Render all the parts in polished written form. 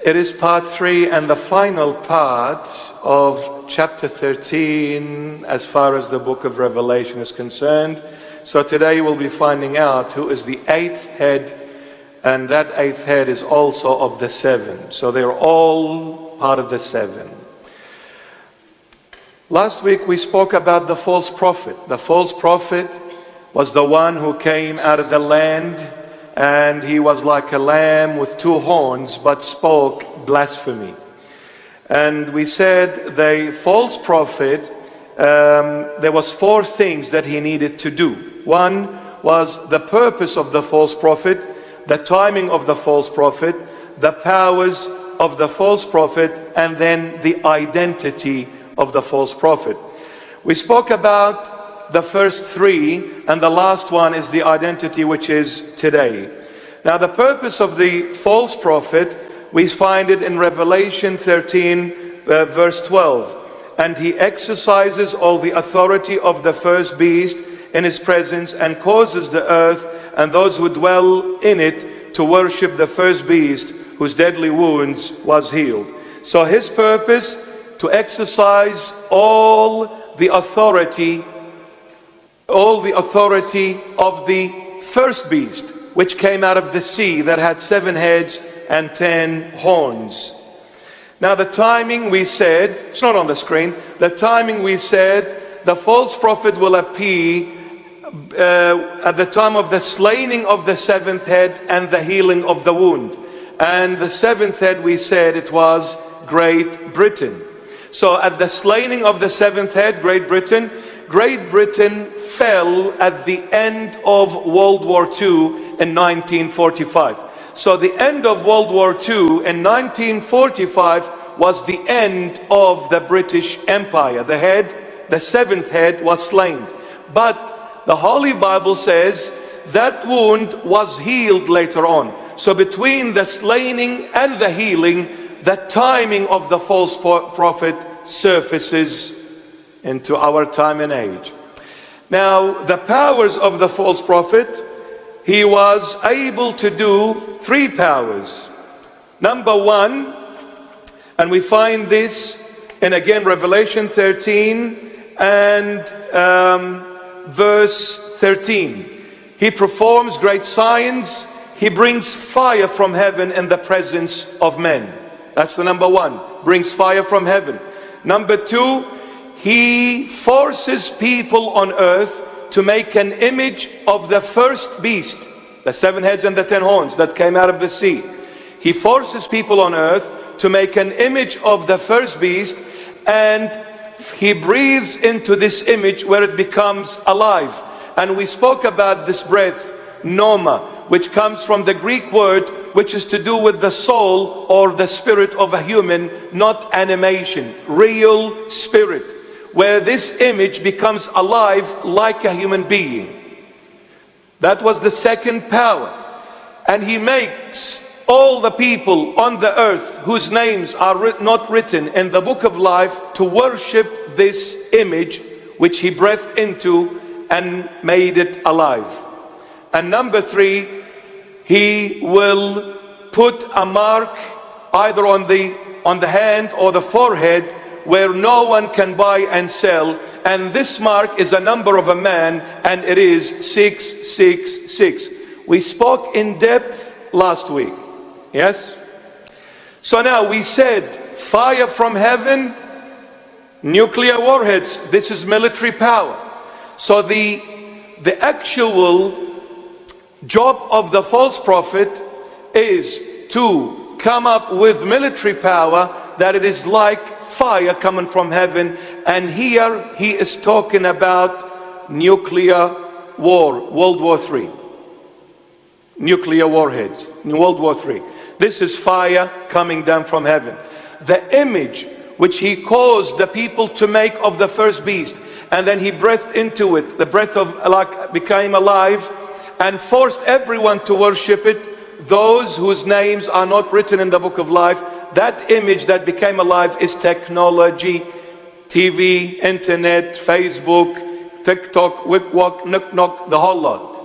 It is part 3 and the final part of chapter 13 as far as the book of Revelation is concerned. So today we'll be finding out who is the 8th head, and that 8th head is also of the 7. So they're all part of the 7. Last week we spoke about the false prophet. The false prophet was the one who came out of the land, and he was like a lamb with 2 horns, but spoke blasphemy. And we said the false prophet, there was 4 things that he needed to do. One was the purpose of the false prophet, the timing of the false prophet, the powers of the false prophet, and then the identity of the false prophet. We spoke about the first 3, and the last one is the identity, which is today. Now the purpose of the false prophet, we find it in Revelation 13 verse 12. And he exercises all the authority of the first beast in his presence, and causes the earth and those who dwell in it to worship the first beast, whose deadly wounds was healed. So his purpose, to exercise all the authority of the first beast, which came out of the sea, that had 7 heads and 10 horns. Now the timing, we said, it's not on the screen, the timing, we said, the false prophet will appear at the time of the slaying of the 7th head and the healing of the wound. And the 7th head, we said, it was Great Britain. So at the slaying of the 7th head, Great Britain fell at the end of World War II in 1945. So the end of World War II in 1945 was the end of the British Empire. The 7th head was slain. But the Holy Bible says that wound was healed later on. So between the slaying and the healing, the timing of the false prophet surfaces into our time and age. Now, the powers of the false prophet, he was able to do 3 powers. Number 1, and we find this in, again, Revelation 13 and verse 13. He performs great signs. He brings fire from heaven in the presence of men. That's the number 1, brings fire from heaven. Number 2, he forces people on earth to make an image of the first beast, the 7 heads and the 10 horns that came out of the sea. He forces people on earth to make an image of the first beast, and he breathes into this image where it becomes alive. And we spoke about this breath, pneuma, which comes from the Greek word which is to do with the soul or the spirit of a human, not animation, real spirit, where this image becomes alive like a human being. That was the second power. And he makes all the people on the earth whose names are not written in the book of life to worship this image which he breathed into and made it alive. And number 3, he will put a mark either on the hand or the forehead where no one can buy and sell. And this mark is a number of a man, and it is 666. We spoke in depth last week. Yes? So now we said fire from heaven, nuclear warheads. This is military power. So the actual job of the false prophet is to come up with military power, that it is like fire coming from heaven. And here he is talking about nuclear war, World War III. Nuclear warheads, in World War III. This is fire coming down from heaven. The image which he caused the people to make of the first beast, and then he breathed into it, the breath of like became alive, and forced everyone to worship it, those whose names are not written in the book of life. That image that became alive is technology, TV, internet, Facebook, TikTok, Wikwak, Knock, the whole lot.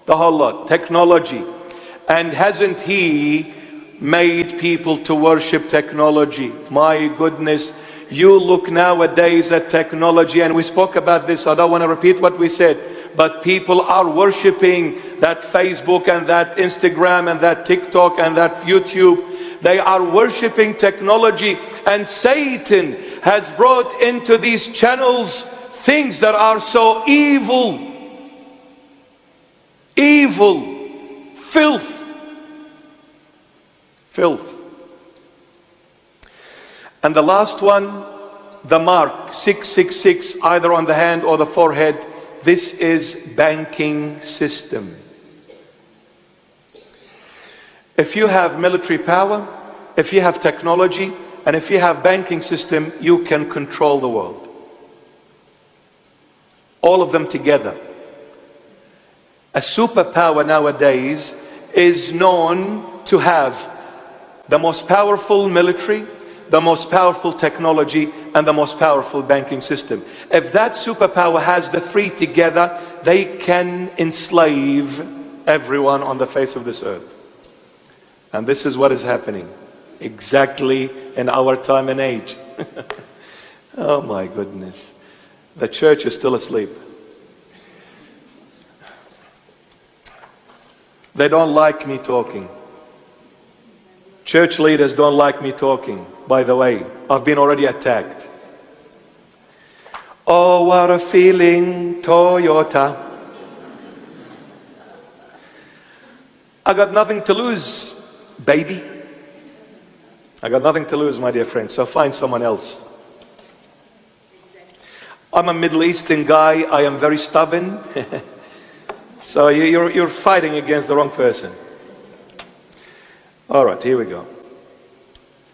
The whole lot, technology. And hasn't he made people to worship technology. My goodness, you look nowadays at technology, and we spoke about this, I don't want to repeat what we said, but people are worshiping that Facebook and that Instagram and that TikTok and that YouTube. They are worshiping technology, and Satan has brought into these channels things that are so evil, filth. And the last one, the mark 666, either on the hand or the forehead. This is banking system. If you have military power, if you have technology, and if you have banking system, you can control the world. All of them together. A superpower nowadays is known to have the most powerful military, the most powerful technology, and the most powerful banking system. If that superpower has the three together, they can enslave everyone on the face of this earth. And this is what is happening exactly in our time and age. Oh my goodness. The church is still asleep. They don't like me talking. Church leaders don't like me talking. By the way, I've been already attacked. Oh, what a feeling, Toyota. I got nothing to lose, baby. I got nothing to lose, my dear friend, so find someone else. I'm a Middle Eastern guy. I am very stubborn. So you're fighting against the wrong person. All right, here we go.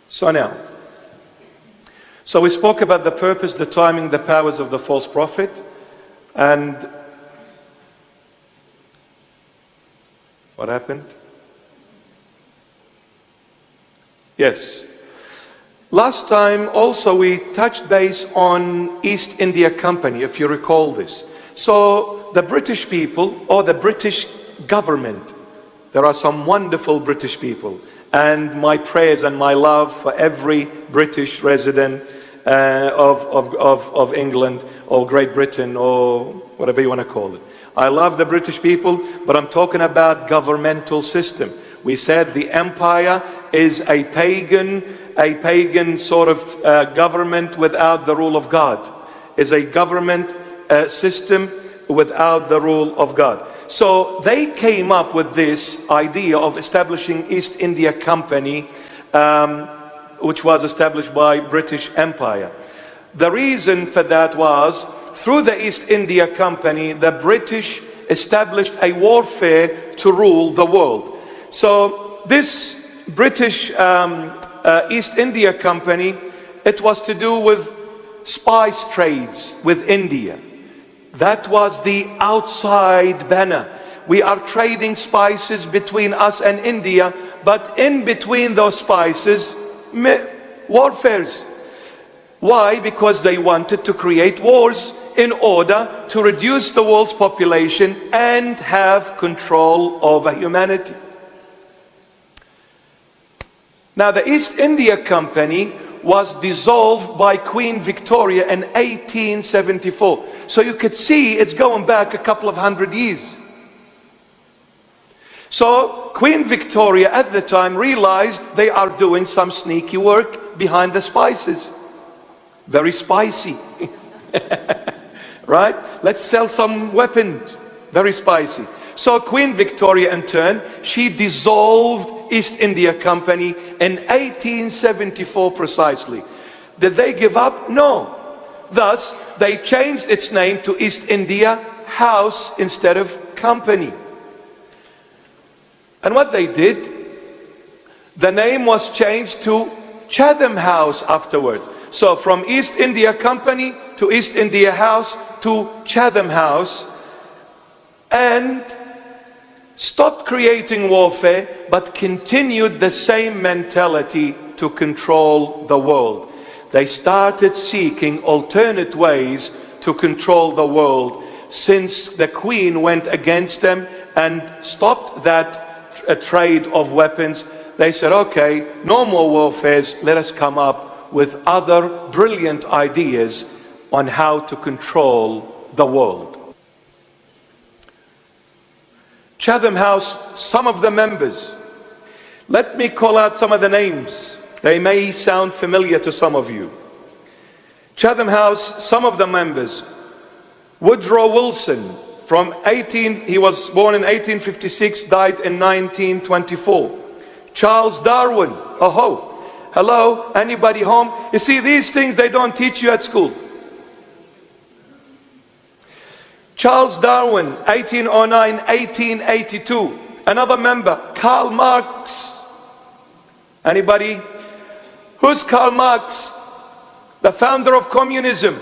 So now, we spoke about the purpose, the timing, the powers of the false prophet, and what happened? Yes. Last time also we touched base on East India Company, if you recall this. So the British people, or the British government, there are some wonderful British people, and my prayers and my love for every British resident of England or Great Britain or whatever you want to call it. I love the British people, but I'm talking about governmental system. We said the empire is a pagan sort of government without the rule of God. Is a government system without the rule of God. So they came up with this idea of establishing East India Company, which was established by British Empire. The reason for that was, through the East India Company, the British established a warfare to rule the world. So this British East India Company, it was to do with spice trades with India. That was the outside banner. We are trading spices between us and India, but in between those spices, warfares. Why? Because they wanted to create wars in order to reduce the world's population and have control over humanity. Now, the East India Company was dissolved by Queen Victoria in 1874. So you could see it's going back a couple of hundred years. So Queen Victoria at the time realized they are doing some sneaky work behind the spices. Very spicy. Right? Let's sell some weapons. Very spicy. So Queen Victoria in turn, she dissolved East India Company in 1874 precisely. Did they give up? No. Thus, they changed its name to East India House instead of Company. And what they did, the name was changed to Chatham House afterward. So from East India Company to East India House to Chatham House, and stopped creating warfare, but continued the same mentality to control the world. They started seeking alternate ways to control the world, since the Queen went against them and stopped that trade of weapons. they said, okay, no more warfares, let us come up with other brilliant ideas on how to control the world. Chatham House, some of the members, let me call out some of the names. They may sound familiar to some of you. Chatham House, some of the members: Woodrow Wilson, he was born in 1856, died in 1924. Charles Darwin, hello, anybody home? You see, these things they don't teach you at school. Charles Darwin, 1809, 1882. Another member, Karl Marx. Anybody? Who's Karl Marx? The founder of communism.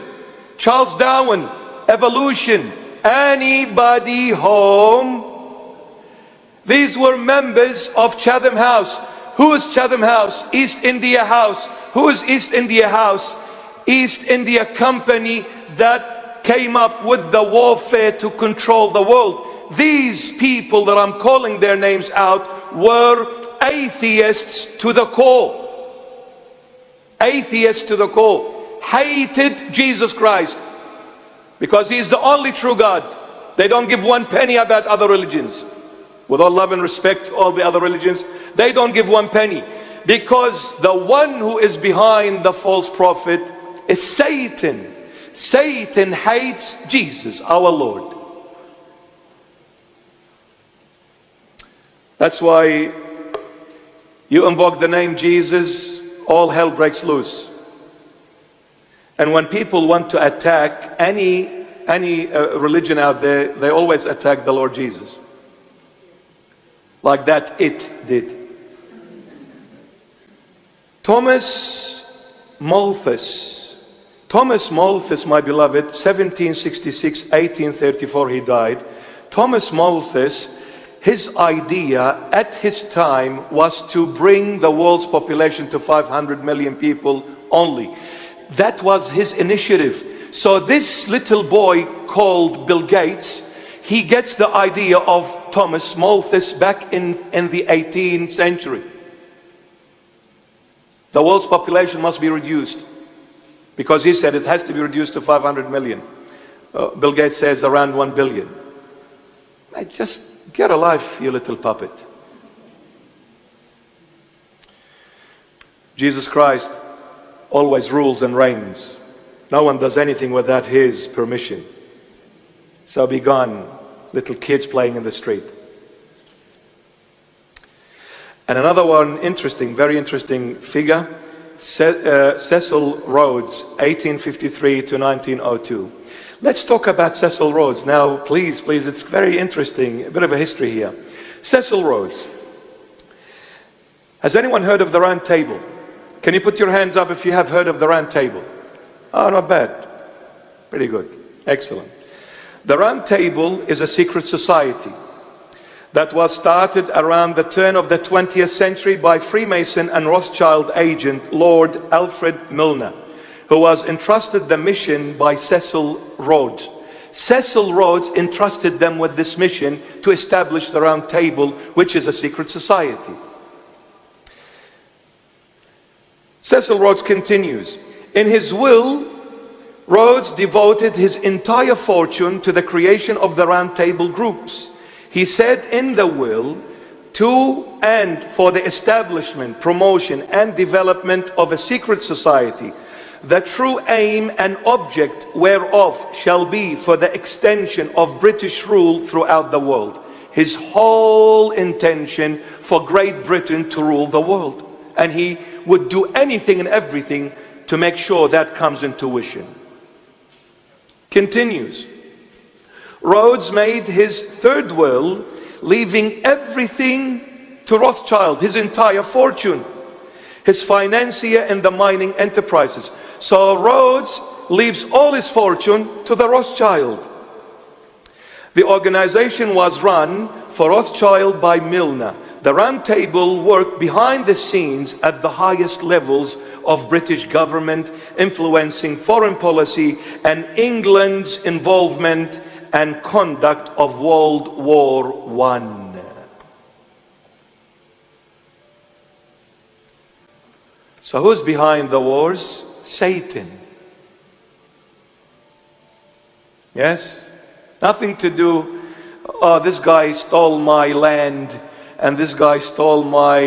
Charles Darwin, evolution. Anybody home? These were members of Chatham House. Who is Chatham House? East India House. Who is East India House? East India Company that came up with the warfare to control the world. These people that I'm calling their names out were atheists to the core. Atheists to the core. Hated Jesus Christ because he's the only true God. They don't give one penny about other religions. With all love and respect to all the other religions, they don't give one penny, because the one who is behind the false prophet is Satan. Satan hates Jesus, our Lord. That's why you invoke the name Jesus, all hell breaks loose. And when people want to attack any religion out there, they always attack the Lord Jesus. Like that it did. Thomas Malthus, my beloved, 1766, 1834 he died. Thomas Malthus, his idea at his time was to bring the world's population to 500 million people only. That was his initiative. So this little boy called Bill Gates, he gets the idea of Thomas Malthus back in the 18th century. The world's population must be reduced, because he said it has to be reduced to 500 million. Bill Gates says around 1 billion. Just get a life, you little puppet. Jesus Christ always rules and reigns. No one does anything without his permission. So be gone, little kids playing in the street. And another one, very interesting figure, Cecil Rhodes, 1853 to 1902. Let's talk about Cecil Rhodes now, please, it's very interesting, a bit of a history here. Cecil Rhodes. Has anyone heard of the Round Table? Can you put your hands up if you have heard of the Round Table? Oh, not bad. Pretty good. Excellent. The Round Table is a secret society that was started around the turn of the 20th century by Freemason and Rothschild agent Lord Alfred Milner, who was entrusted the mission by Cecil Rhodes. Cecil Rhodes entrusted them with this mission to establish the Round Table, which is a secret society. Cecil Rhodes continues. In his will, Rhodes devoted his entire fortune to the creation of the Round Table groups. He said in the will, to and for the establishment, promotion, and development of a secret society, the true aim and object whereof shall be for the extension of British rule throughout the world. His whole intention for Great Britain to rule the world. And he would do anything and everything to make sure that comes into fruition. Continues. Rhodes made his third will, leaving everything to Rothschild, his entire fortune, his financier in the mining enterprises. So Rhodes leaves all his fortune to the Rothschild. The organization was run for Rothschild by Milner. The Round Table worked behind the scenes at the highest levels of British government, influencing foreign policy and England's involvement and conduct of World War I. So who's behind the wars? Satan. Yes? Nothing to do, oh, this guy stole my land and this guy stole my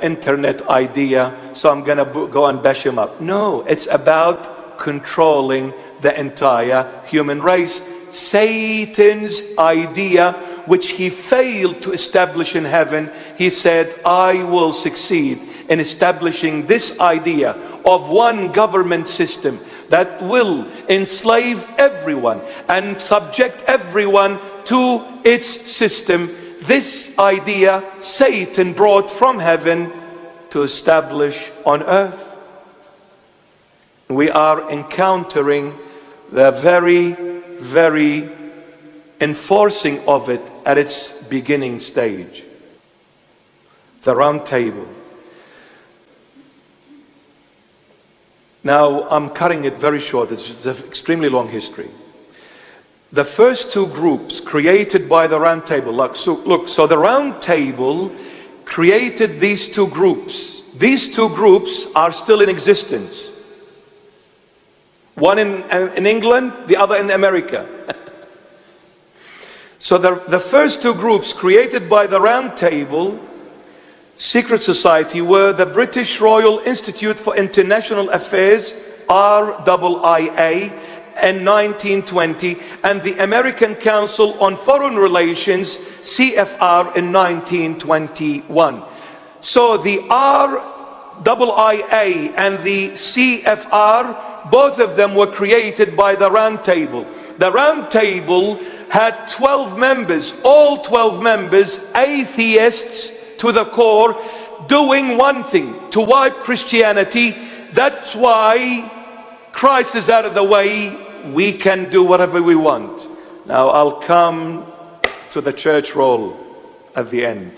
internet idea, so I'm going to go and bash him up. No, it's about controlling the entire human race. Satan's idea, which he failed to establish in heaven, he said, I will succeed in establishing this idea of one government system that will enslave everyone and subject everyone to its system. This idea Satan brought from heaven to establish on earth. We are encountering the very enforcing of it at its beginning stage. The round table. Now, I'm cutting it very short. It's an extremely long history. The first two groups created by the round table, so the round table created these two groups. These two groups are still in existence. One in England, the other in America. So the first two groups created by the round table secret society were the British Royal Institute for International Affairs, RIIA, in 1920, and the American Council on Foreign Relations, CFR, in 1921. So the RIIA and the CFR, both of them were created by the Round Table. The Round Table had 12 members, all 12 members, atheists to the core, doing one thing, to wipe Christianity. That's why Christ is out of the way. We can do whatever we want. Now I'll come to the church role at the end.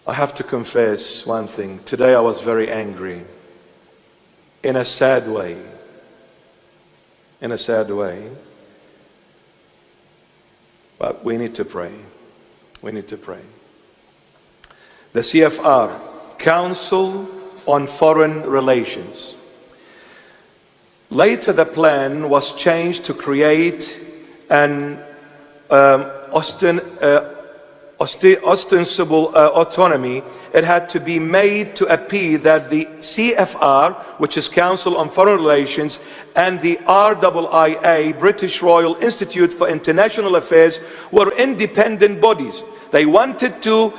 I have to confess one thing. Today I was very angry. In a sad way. In a sad way. But we need to pray. We need to pray. The CFR, Council on Foreign Relations. Later the plan was changed to create an ostensible autonomy. It had to be made to appear that the CFR, which is Council on Foreign Relations, and the RIIA, British Royal Institute for International Affairs, were independent bodies. They wanted to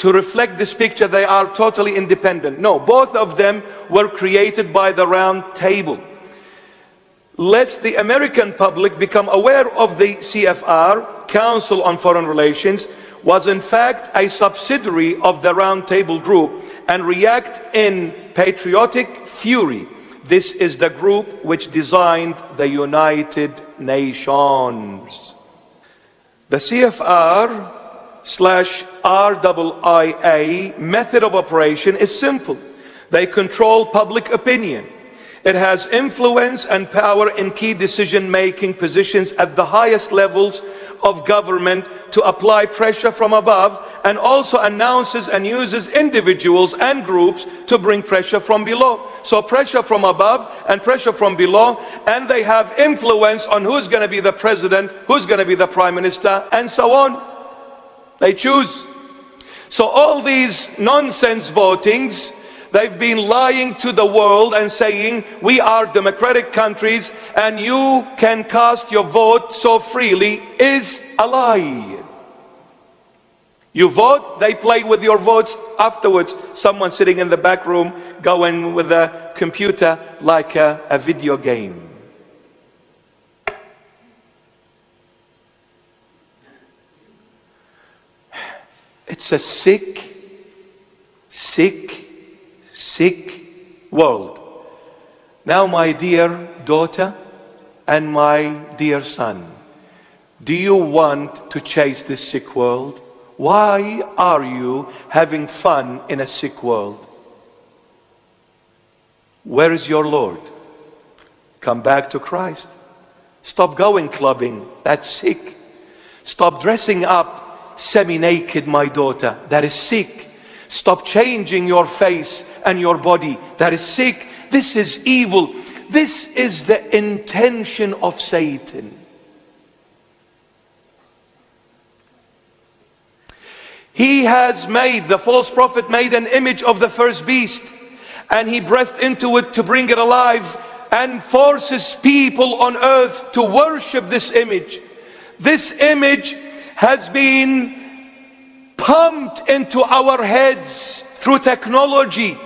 reflect this picture. They are totally independent. No, both of them were created by the Round Table. Lest the American public become aware of the CFR, Council on Foreign Relations, was in fact a subsidiary of the Round Table group and react in patriotic fury. This is the group which designed the United Nations. The CFR/RIIA method of operation is simple. They control public opinion. It has influence and power in key decision-making positions at the highest levels of government to apply pressure from above, and also announces and uses individuals and groups to bring pressure from below. So pressure from above and pressure from below, and they have influence on who's going to be the president, who's going to be the prime minister, and so on. They choose. So all these nonsense votings, they've been lying to the world and saying we are democratic countries and you can cast your vote so freely, is a lie. You vote, they play with your votes afterwards. Someone sitting in the back room going with a computer like a video game. It's a sick world. Now, my dear daughter and my dear son, do you want to chase this sick world? Why are you having fun in a sick world? Where is your Lord? Come back to Christ. Stop going clubbing. That's sick. Stop dressing up semi-naked, my daughter. That is sick. Stop changing your face and your body. That is sick. This is evil. This is the intention of Satan. He has made, the false prophet made an image of the first beast, and he breathed into it to bring it alive, and forces people on earth to worship this image. This image has been pumped into our heads through technology.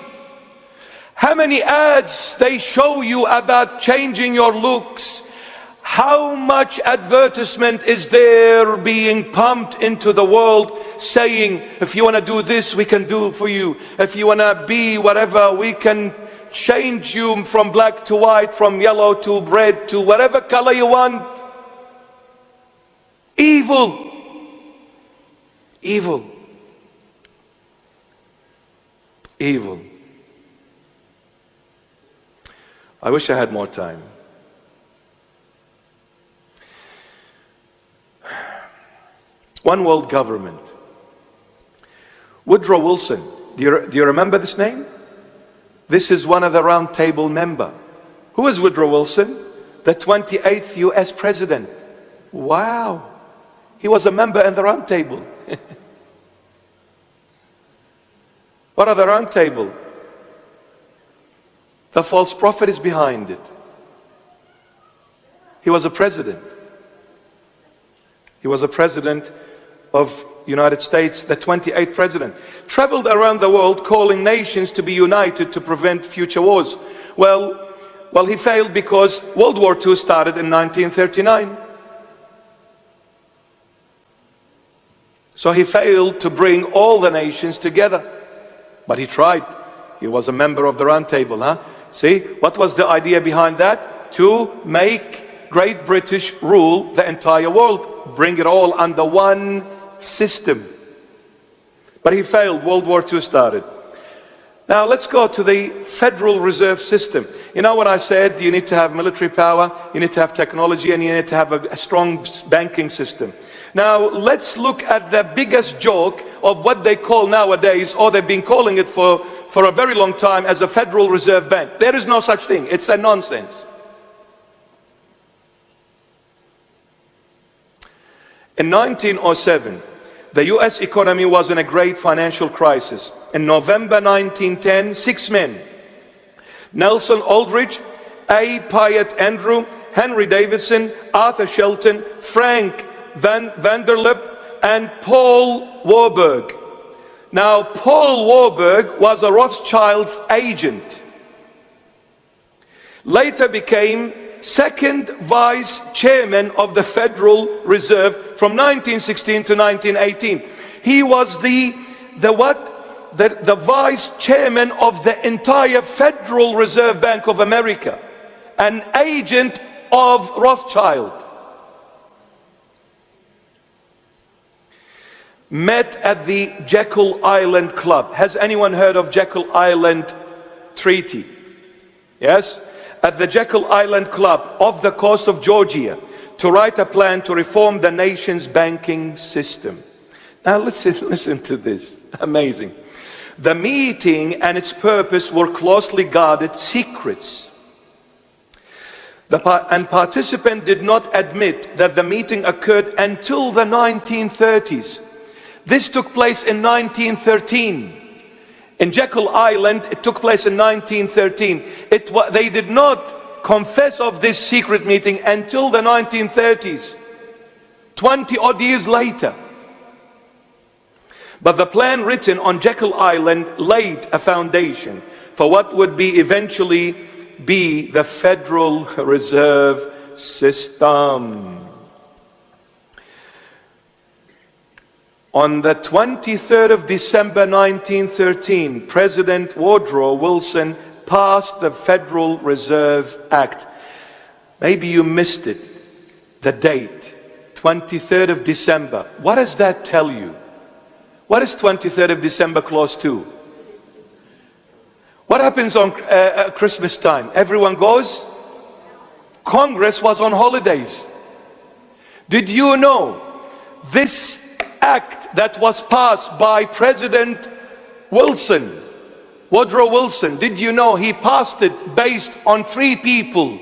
How many ads they show you about changing your looks? How much advertisement is there being pumped into the world saying, if you want to do this, we can do it for you. If you want to be whatever, we can change you from black to white, from yellow to red, to whatever color you want. Evil. Evil. Evil. I wish I had more time. One world government. Woodrow Wilson. Do you remember this name? This is one of the round table member. Who is Woodrow Wilson? The 28th US president. Wow. He was a member in the round table. What are the round table? The false prophet is behind it. He was a president. He was a president of United States, the 28th president. Traveled around the world calling nations to be united to prevent future wars. Well, he failed because World War II started in 1939. So he failed to bring all the nations together. But he tried. He was a member of the round table, huh? See, what was the idea behind that? To make Great British rule the entire world. Bring it all under one system. But he failed. World War II started. Now let's go to the Federal Reserve System. You know what I said? You need to have military power, you need to have technology, and you need to have a strong banking system. Now let's look at the biggest joke of what they call nowadays, or they've been calling it for a very long time, as a Federal Reserve Bank. There is no such thing. It's a nonsense. In 1907, the US economy was in a great financial crisis. In November 1910, 6 men, Nelson Aldrich, A. Piatt Andrew, Henry Davidson, Arthur Shelton, Frank Vanderlip, and Paul Warburg. Now, Paul Warburg was a Rothschild's agent. Later became second vice chairman of the Federal Reserve from 1916 to 1918. He was the vice chairman of the entire Federal Reserve Bank of America, an agent of Rothschild. Met at the Jekyll Island Club. Has anyone heard of Jekyll Island Treaty? Yes? At the Jekyll Island Club off the coast of Georgia to write a plan to reform the nation's banking system. Now listen to this. Amazing. The meeting and its purpose were closely guarded secrets. And participants did not admit that the meeting occurred until the 1930s. This took place in 1913. In Jekyll Island, it took place in 1913. They did not confess of this secret meeting until the 1930s, 20 odd years later. But the plan written on Jekyll Island laid a foundation for what would eventually be the Federal Reserve System. On the 23rd of December 1913, President Woodrow Wilson passed the Federal Reserve Act. Maybe you missed it, the date, 23rd of December. What does that tell you? What is 23rd of December close to? What happens on Christmas time? Everyone goes? Congress was on holidays. Did you know This act that was passed by President Wilson, Woodrow Wilson, did you know he passed it based on 3 people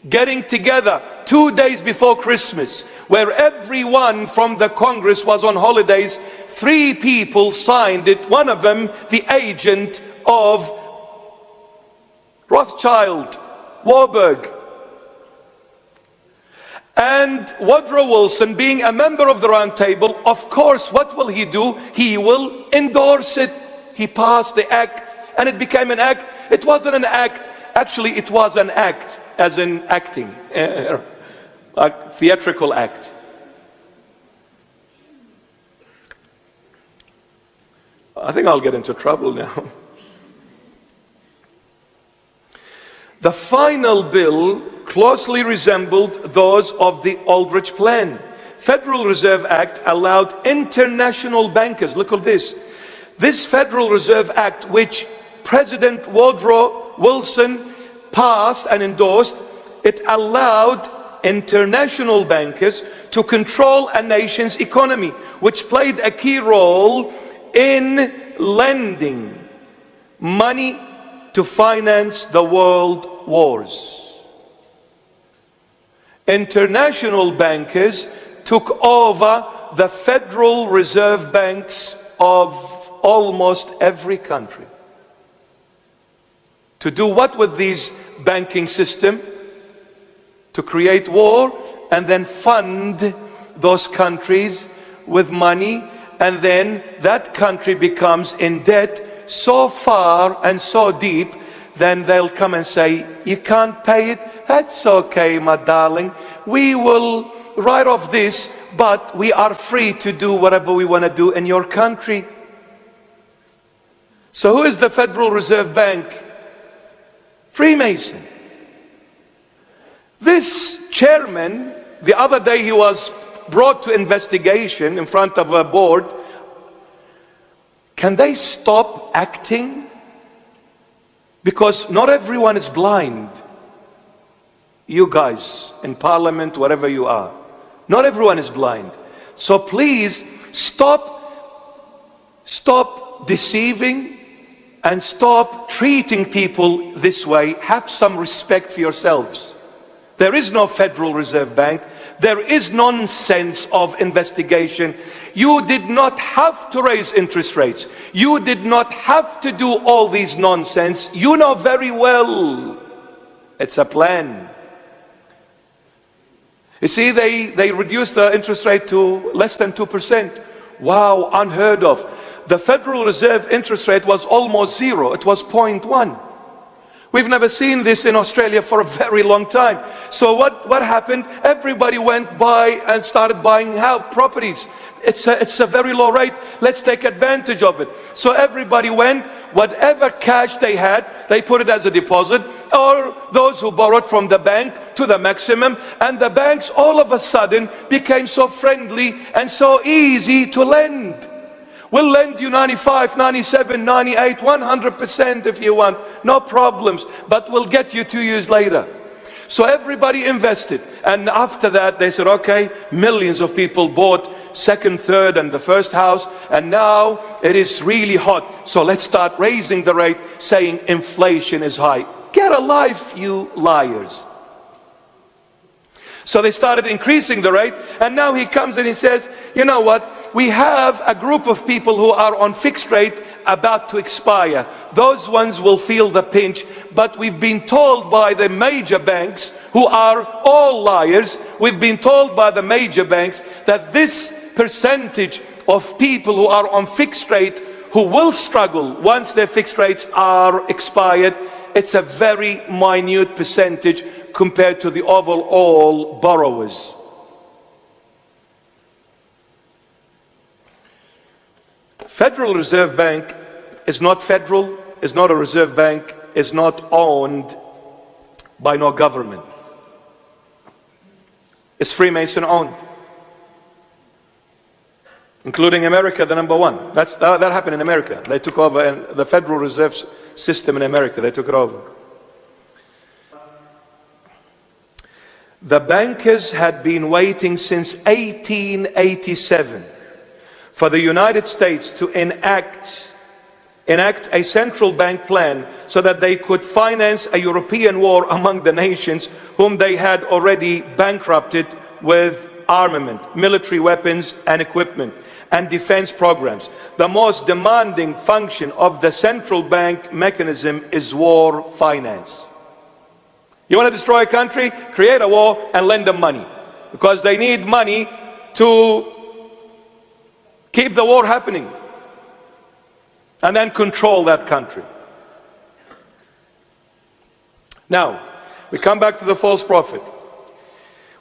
getting together 2 days before Christmas, where everyone from the Congress was on holidays? 3 people signed it, one of them the agent of Rothschild, Warburg. And Woodrow Wilson, being a member of the Round Table, of course, what will he do? He will endorse it. He passed the act, and it became an act. It wasn't an act. Actually, it was an act, as in acting, a theatrical act. I think I'll get into trouble now. The final bill closely resembled those of the Aldrich Plan. Federal Reserve Act allowed international bankers, look at this. This Federal Reserve Act, which President Woodrow Wilson passed and endorsed, it allowed international bankers to control a nation's economy, which played a key role in lending money to finance the world wars. International bankers took over the Federal Reserve Banks of almost every country. To do what with these banking system? To create war and then fund those countries with money, and then that country becomes in debt so far and so deep, then they'll come and say, you can't pay it? That's okay, my darling. We will write off this, but we are free to do whatever we want to do in your country. So who is the Federal Reserve Bank? Freemason. This chairman, the other day he was brought to investigation in front of a board. Can they stop acting? Because not everyone is blind. You guys in parliament, wherever you are, not everyone is blind. So please stop deceiving and stop treating people this way. Have some respect for yourselves. There is no Federal Reserve Bank. There is nonsense of investigation. You did not have to raise interest rates. You did not have to do all these nonsense. You know very well it's a plan. You see, they reduced the interest rate to less than 2%. Wow, unheard of. The Federal Reserve interest rate was almost 0. It was 0.1. We've never seen this in Australia for a very long time. So what happened? Everybody went by and started buying properties. It's a very low rate. Let's take advantage of it. So everybody went, whatever cash they had, they put it as a deposit, or those who borrowed from the bank to the maximum. And the banks all of a sudden became so friendly and so easy to lend. We'll lend you 95, 97, 98, 100% if you want. No problems. But we'll get you 2 years later. So everybody invested. And after that, they said, okay, millions of people bought second, third, and the first house. And now it is really hot. So let's start raising the rate, saying inflation is high. Get a life, you liars. So they started increasing the rate, and now he comes and he says, you know what, we have a group of people who are on fixed rate about to expire. Those ones will feel the pinch, but we've been told by the major banks, who are all liars, we've been told by the major banks that this percentage of people who are on fixed rate, who will struggle once their fixed rates are expired, it's a very minute percentage compared to the overall borrowers. Federal Reserve Bank is not federal, is not a reserve bank, is not owned by no government. It's Freemason owned. Including America, the number one. That happened in America. They took over the Federal Reserve System in America. They took it over. The bankers had been waiting since 1887 for the United States to enact a central bank plan so that they could finance a European war among the nations whom they had already bankrupted with armament, military weapons and equipment, and defense programs. The most demanding function of the central bank mechanism is war finance. You want to destroy a country? Create a war and lend them money, because they need money to keep the war happening and then control that country. Now, we come back to the false prophet.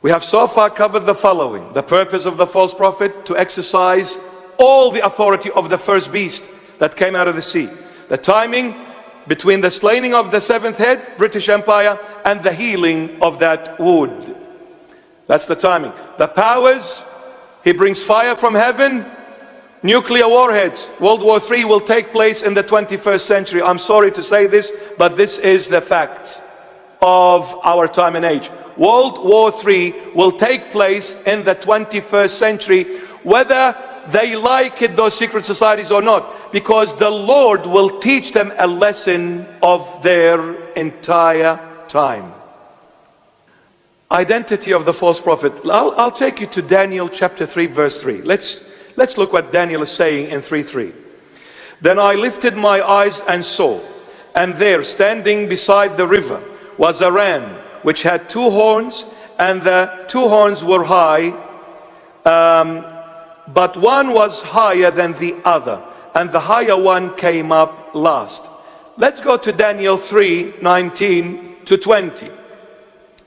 We have so far covered the following: the purpose of the false prophet, to exercise all the authority of the first beast that came out of the sea. The timing between the slaying of the seventh head, British Empire, and the healing of that wound. That's the timing. The powers: he brings fire from heaven, nuclear warheads. World War III will take place in the 21st century. I'm sorry to say this, but this is the fact of our time and age. World War III will take place in the 21st century, whether they like it, those secret societies, or not, because the Lord will teach them a lesson of their entire time. Identity of the false prophet. I'll take you to Daniel chapter 3 verse 3. Let's look what Daniel is saying in 3:3. Then I lifted my eyes and saw, and there, standing beside the river, was a ram which had two horns, and the two horns were high, but one was higher than the other, and the higher one came up last. Let's go to Daniel 3:19 to 20.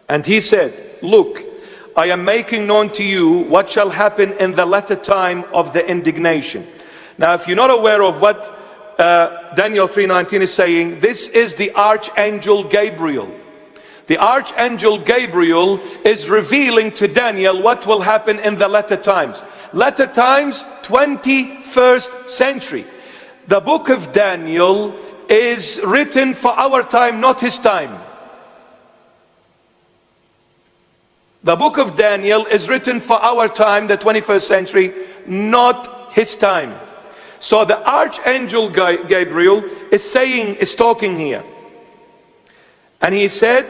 And he said, look, I am making known to you what shall happen in the latter time of the indignation. Now, if you're not aware of what Daniel 3:19 is saying, this is the archangel Gabriel. The archangel Gabriel is revealing to Daniel what will happen in the latter times. Latter times, 21st century. The book of Daniel is written for our time, not his time. The book of Daniel is written for our time, the 21st century, not his time. So the archangel Gabriel is talking here. And he said,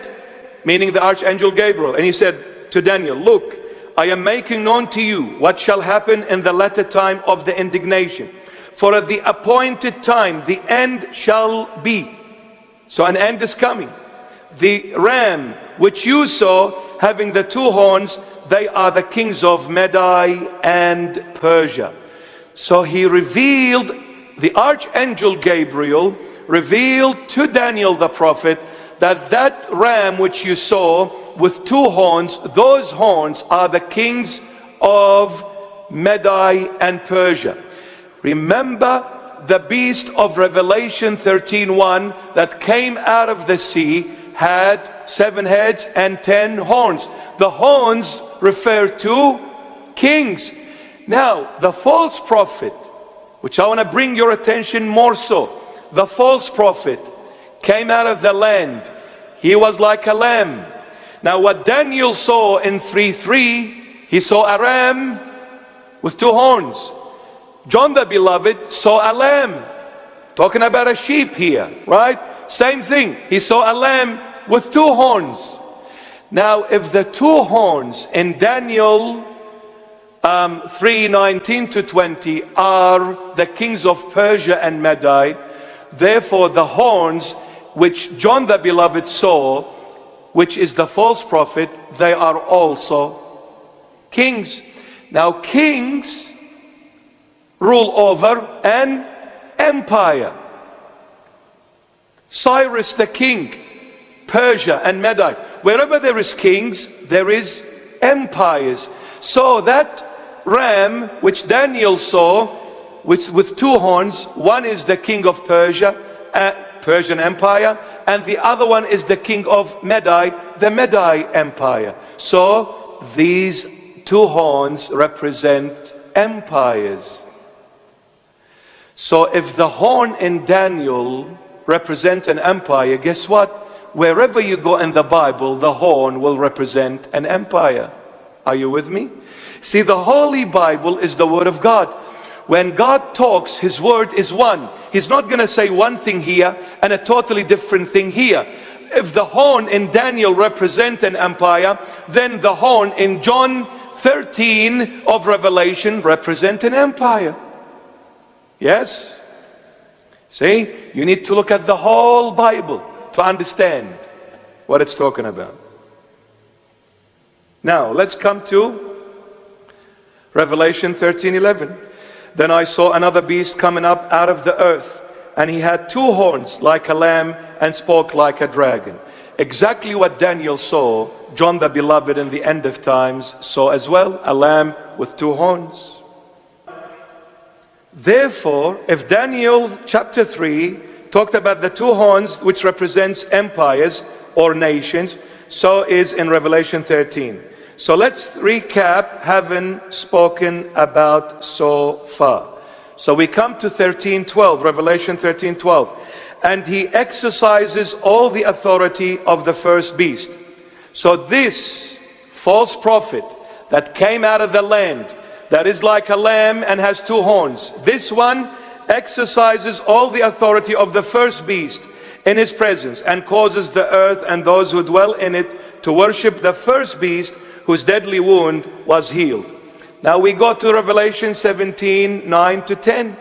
meaning the archangel Gabriel, and he said to Daniel, look, I am making known to you what shall happen in the latter time of the indignation. For at the appointed time, the end shall be. So an end is coming. The ram which you saw having the two horns, they are the kings of Media and Persia. So he revealed, the archangel Gabriel revealed to Daniel the prophet, that ram which you saw with two horns, those horns are the kings of Media and Persia. Remember the beast of Revelation 13:1 that came out of the sea had 7 heads and 10 horns. The horns refer to kings. Now, the false prophet, which I want to bring your attention more so, the false prophet came out of the land. He was like a lamb. Now, what Daniel saw in 3:3, he saw a ram with 2 horns. John the Beloved saw a lamb. Talking about a sheep here, right? Same thing. He saw a lamb with 2 horns. Now, if the 2 horns in Daniel 3:19 to 20 are the kings of Persia and Media, therefore the horns which John the Beloved saw, which is the false prophet, they are also kings. Now, kings rule over an empire. Cyrus the king, Persia and Media. Wherever there is kings, there is empires. So that ram which Daniel saw, which with 2 horns, one is the king of Persia, Persian Empire, and the other one is the king of Media, the Media Empire. So these 2 horns represent empires. So if the horn in Daniel represents an empire, guess what? wherever you go in the Bible, the horn will represent an empire. Are you with me? See, the Holy Bible is the Word of God. When God talks, His word is one. He's not going to say one thing here and a totally different thing here. If the horn in Daniel represent an empire, then the horn in John 13 of Revelation represent an empire. Yes? See, you need to look at the whole Bible to understand what it's talking about. Now, let's come to Revelation 13:11. Then I saw another beast coming up out of the earth, and he had two horns like a lamb and spoke like a dragon. Exactly what Daniel saw, John the Beloved in the end of times saw as well, a lamb with two horns. Therefore, if Daniel chapter 3 talked about the two horns which represents empires or nations, so is in Revelation 13. So let's recap having spoken about so far. So we come to 13:12, Revelation 13:12. And he exercises all the authority of the first beast. So this false prophet that came out of the land, that is like a lamb and has two horns, this one exercises all the authority of the first beast in his presence, and causes the earth and those who dwell in it to worship the first beast, whose deadly wound was healed. Now we go to Revelation 17:9-10.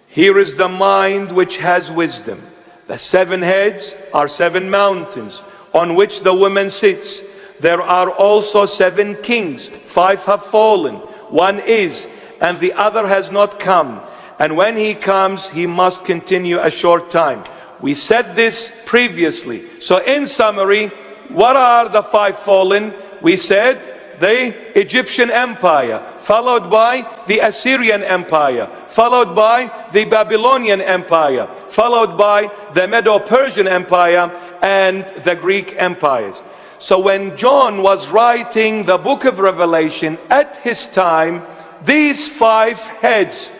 Here is the mind which has wisdom. The 7 heads are 7 mountains on which the woman sits. There are also 7 kings. 5 have fallen. 1 is, and the other has not come. And when he comes, he must continue a short time. We said this previously. So in summary, what are the 5 fallen? We said the Egyptian Empire, followed by the Assyrian Empire, followed by the Babylonian Empire, followed by the Medo-Persian Empire and the Greek empires. So when John was writing the book of Revelation at his time, these 5 heads,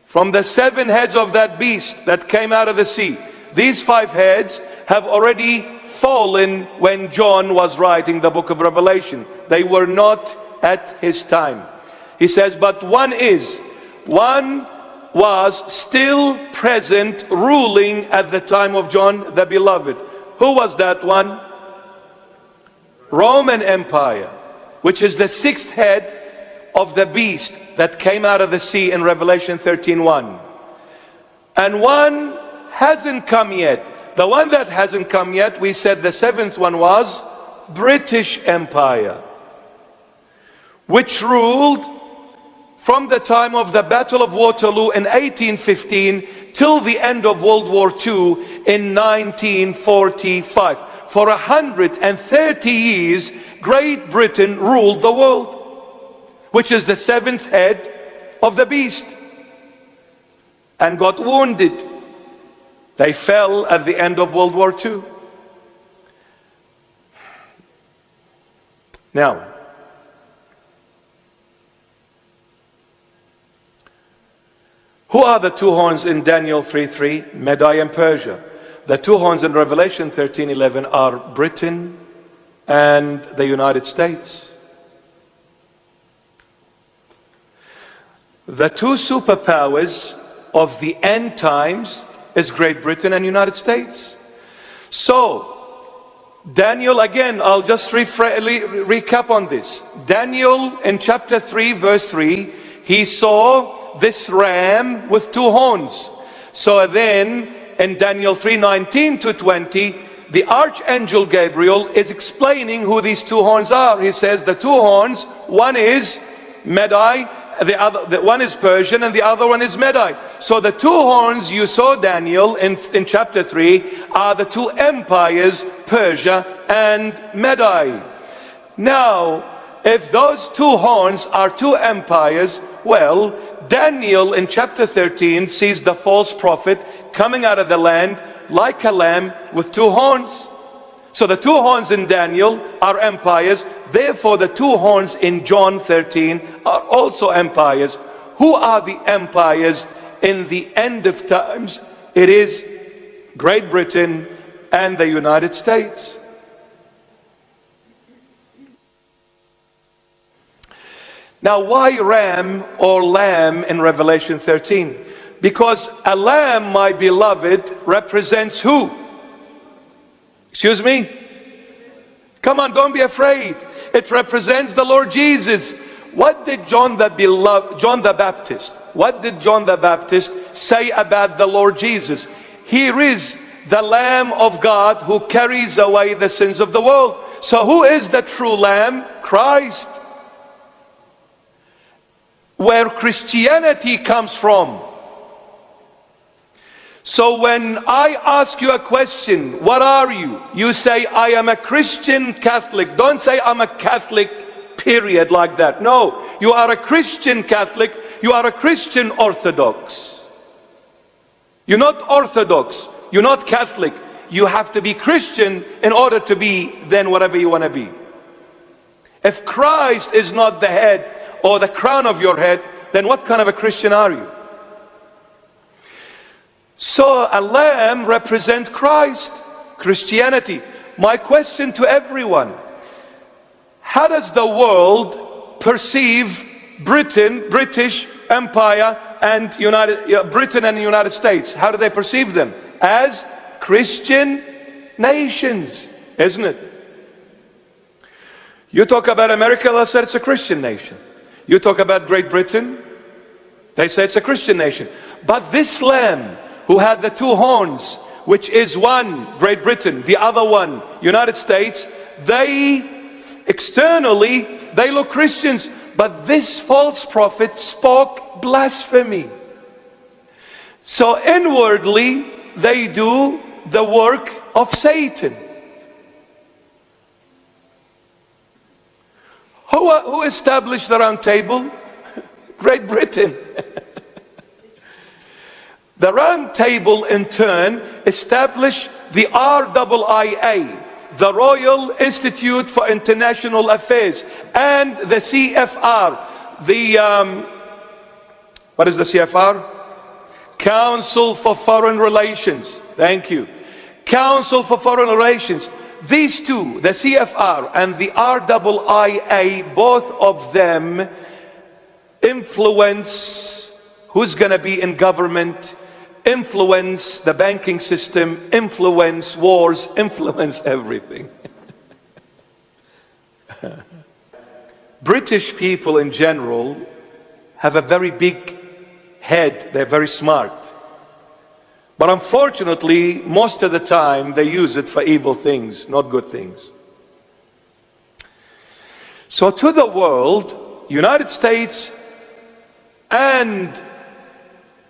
from the 7 heads of that beast that came out of the sea, these 5 heads have already fallen when John was writing the book of Revelation. They were not at his time. He says, but one was still present, ruling at the time of John the Beloved. Who was that one? Roman Empire, which is the 6th head of the beast that came out of the sea in Revelation 13:1. And one hasn't come yet. The one that hasn't come yet, we said the 7th one was British Empire, which ruled from the time of the Battle of Waterloo in 1815 till the end of World War II in 1945. For 130 years, Great Britain ruled the world, which is the 7th head of the beast, and got wounded. They fell at the end of World War II. Now, who are the 2 horns in Daniel 3:3? Medi and Persia. The 2 horns in Revelation 13:11 are Britain and the United States. The 2 superpowers of the end times is Great Britain and United States. So, Daniel, again, I'll just recap on this. Daniel in chapter 3, verse 3, he saw this ram with 2 horns. So then, in Daniel 3:19-20, the Archangel Gabriel is explaining who these 2 horns are. He says the 2 horns, one is Medi, the one is Persian, and the other one is Medi. So the 2 horns you saw, Daniel, in chapter 3 are the 2 empires, Persia and Medi. Now, if those 2 horns are 2 empires, well, Daniel in chapter 13 sees the false prophet coming out of the land like a lamb with 2 horns. So the 2 horns in Daniel are empires. Therefore, the 2 horns in John 13 are also empires. Who are the empires in the end of times? It is Great Britain and the United States. Now, why ram or lamb in Revelation 13? Because a lamb, my beloved, represents who? Excuse me? Come on, don't be afraid. It represents the Lord Jesus. What did John the Baptist, what did John the Baptist say about the Lord Jesus? Here is the Lamb of God who carries away the sins of the world. So who is the true Lamb? Christ. Where Christianity comes from. So when I ask you a question, what are you? You say, I am a Christian Catholic. Don't say I'm a Catholic, period, like that. No, you are a Christian Catholic. You are a Christian Orthodox. You're not Orthodox. You're not Catholic. You have to be Christian in order to be then whatever you want to be. If Christ is not the head or the crown of your head, then what kind of a Christian are you? So a lamb represents Christ, Christianity. My question to everyone, how does the world perceive Britain, British Empire, and Britain and the United States? How do they perceive them? As Christian nations, isn't it? You talk about America, they say it's a Christian nation. You talk about Great Britain, they say it's a Christian nation. But this lamb who had the two horns, which is one Great Britain, the other one United States, they externally, they look Christians, but this false prophet spoke blasphemy. So inwardly, they do the work of Satan. Who established the round table? Great Britain. The round table in turn established the RIIA, the Royal Institute for International Affairs, and the CFR, what is the CFR? Council for Foreign Relations. Thank you. Council for Foreign Relations. These two, the CFR and the RIIA, both of them influence who's going to be in government, influence the banking system, influence wars, influence everything. British people in general have a very big head. They're very smart. But unfortunately, most of the time, they use it for evil things, not good things. So to the world, United States and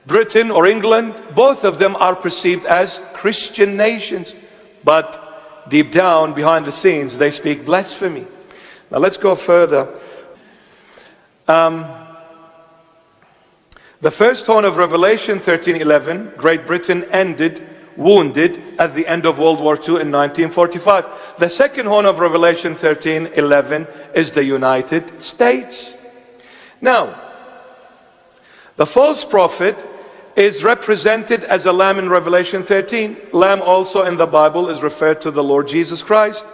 Britain or England, both of them are perceived as Christian nations. But deep down, behind the scenes, they speak blasphemy. Now let's go further. The first horn of Revelation 13:11, Great Britain ended, wounded at the end of World War II in 1945. The second horn of Revelation 13:11 is the United States. Now, the false prophet is represented as a lamb in Revelation 13. Lamb also in the Bible is referred to the Lord Jesus Christ.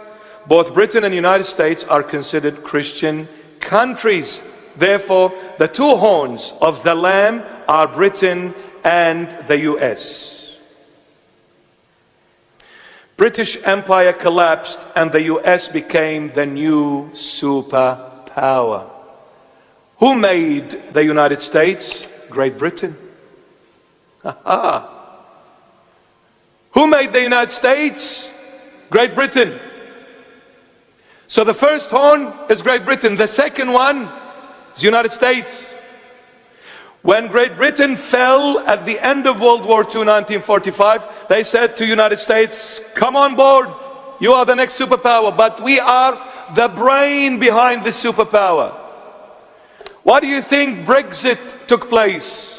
Both Britain and United States are considered Christian countries. Therefore, the two horns of the Lamb are Britain and the US. British Empire collapsed and the US became the new superpower. Who made the United States? Great Britain. Who made the United States? Great Britain. So the first horn is Great Britain. The second one is the United States. When Great Britain fell at the end of World War II, 1945, they said to United States, come on board, you are the next superpower, but we are the brain behind this superpower. Why do you think Brexit took place?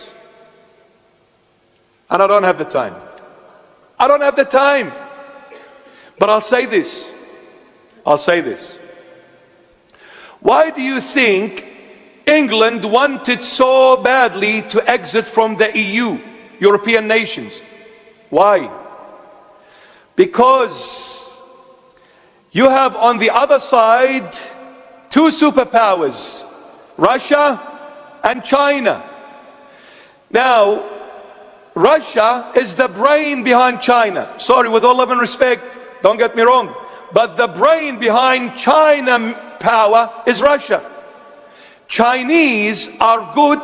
And I don't have the time. I don't have the time. But I'll say this. Why do you think England wanted so badly to exit from the EU, European nations? Why? Because you have on the other side two superpowers, Russia and China. Now, Russia is the brain behind China. Sorry, with all love and respect, don't get me wrong. But the brain behind China power is Russia. Chinese are good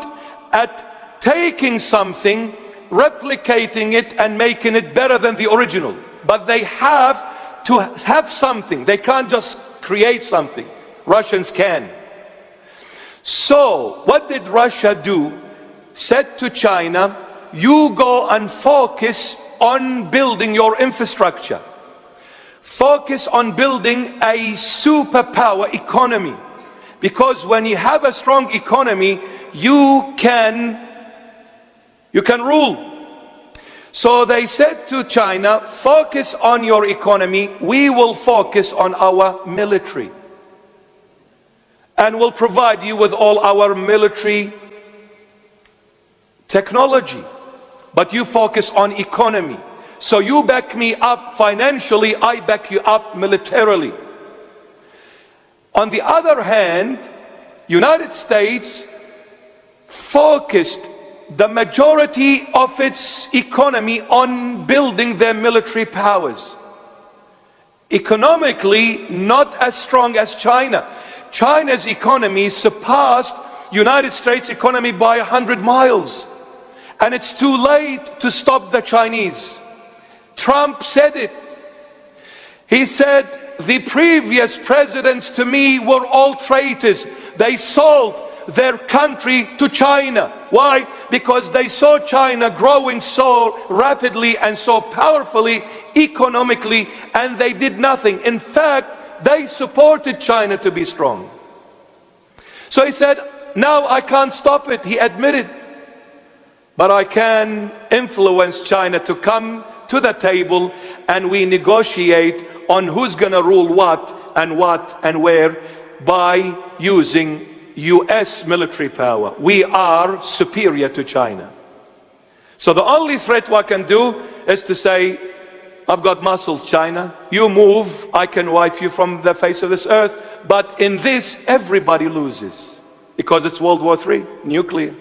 at taking something, replicating it, and making it better than the original. But they have to have something. They can't just create something. Russians can. So, what did Russia do? Said to China, you go and focus on building your infrastructure. Focus on building a superpower economy. Because when you have a strong economy, you can rule. So they said to China, focus on your economy, we will focus on our military. And we'll provide you with all our military technology. But you focus on economy. So you back me up financially, I back you up militarily. On the other hand, United States focused the majority of its economy on building their military powers. Economically, not as strong as China. China's economy surpassed United States economy by 100 miles. And it's too late to stop the Chinese. Trump said it. He said, the previous presidents to me were all traitors. They sold their country to China. Why? Because they saw China growing so rapidly and so powerfully economically, and they did nothing. In fact, they supported China to be strong. So he said, now I can't stop it. He admitted, but I can influence China to come to the table and we negotiate on who's going to rule what and where by using US military power. We are superior to China. So the only threat I can do is to say, I've got muscles, China. You move, I can wipe you from the face of this earth. But in this, everybody loses. Because it's World War III, nuclear.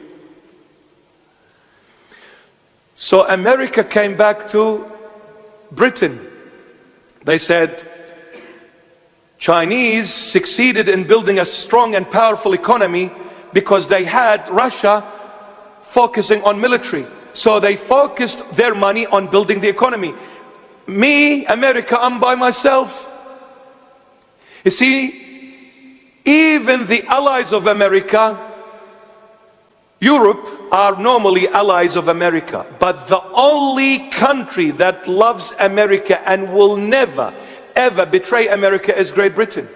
So America came back to Britain. They said, Chinese succeeded in building a strong and powerful economy because they had Russia focusing on military. So they focused their money on building the economy. Me, America, I'm by myself. You see, even the allies of America, Europe, are normally allies of America. But the only country that loves America and will never, ever betray America is Great Britain.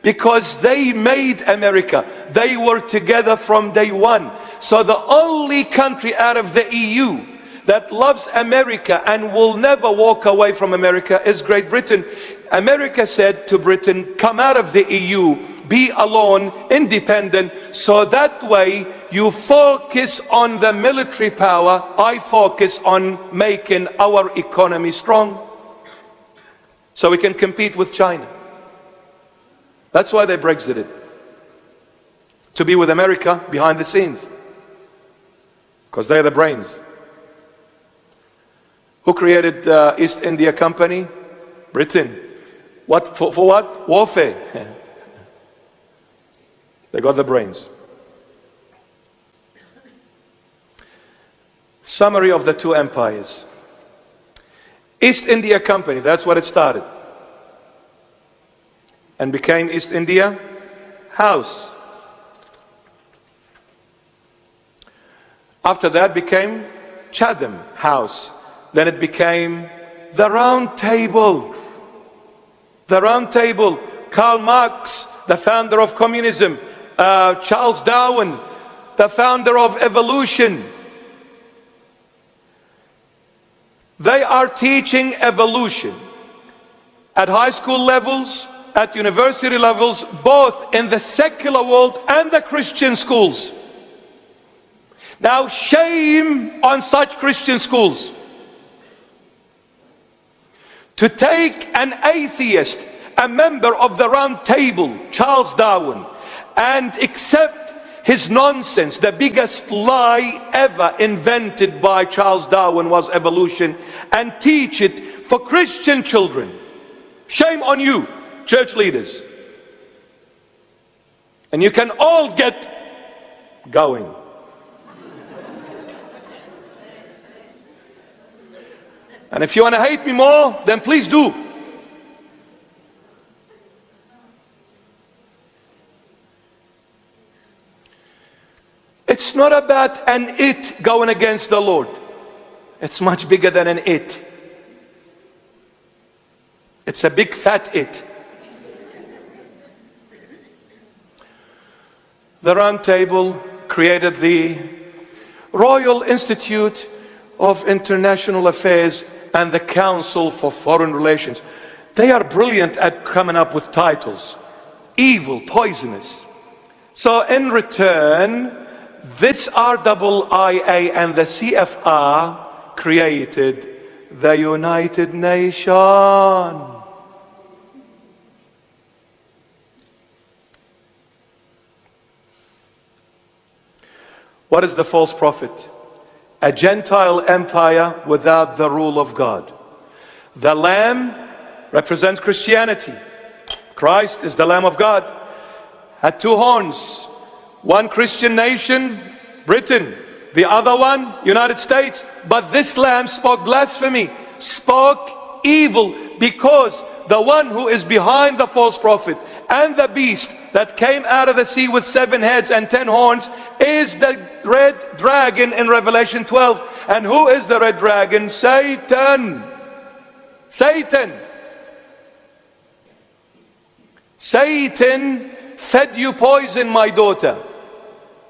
Because they made America. They were together from day one. So the only country out of the EU that loves America and will never walk away from America is Great Britain. America said to Britain, come out of the EU, be alone, independent, so that way you focus on the military power, I focus on making our economy strong, so we can compete with China. That's why they Brexited, to be with America behind the scenes, because they're the brains. Who created East India Company? Britain. What for what? Warfare. They got the brains. Summary of the two empires. East India Company, that's what it started. And became East India House. After that became Chatham House. Then it became the Round Table. The Round Table. Karl Marx, the founder of communism. Charles Darwin, the founder of evolution. They are teaching evolution at high school levels, at university levels, both in the secular world and the Christian schools. Now, shame on such Christian schools to take an atheist, a member of the Round Table, Charles Darwin, and accept his nonsense. The biggest lie ever invented by Charles Darwin was evolution, and teach it for Christian children. Shame on you, church leaders. And you can all get going. And if you want to hate me more, then please do. It's not about an it going against the Lord. It's much bigger than an it. It's a big fat it. The Round Table created the Royal Institute of International Affairs and the Council for Foreign Relations. They are brilliant at coming up with titles. Evil, poisonous. So in return, this RIIA and the CFR created the United Nations. What is the false prophet? A Gentile empire without the rule of God. The Lamb represents Christianity. Christ is the Lamb of God. Had two horns. One Christian nation, Britain. The other one, United States. But this Lamb spoke blasphemy, spoke evil, because the one who is behind the false prophet and the beast that came out of the sea with 7 heads and 10 horns is the red dragon in Revelation 12. And who is the red dragon? Satan. Satan. Satan fed you poison, my daughter,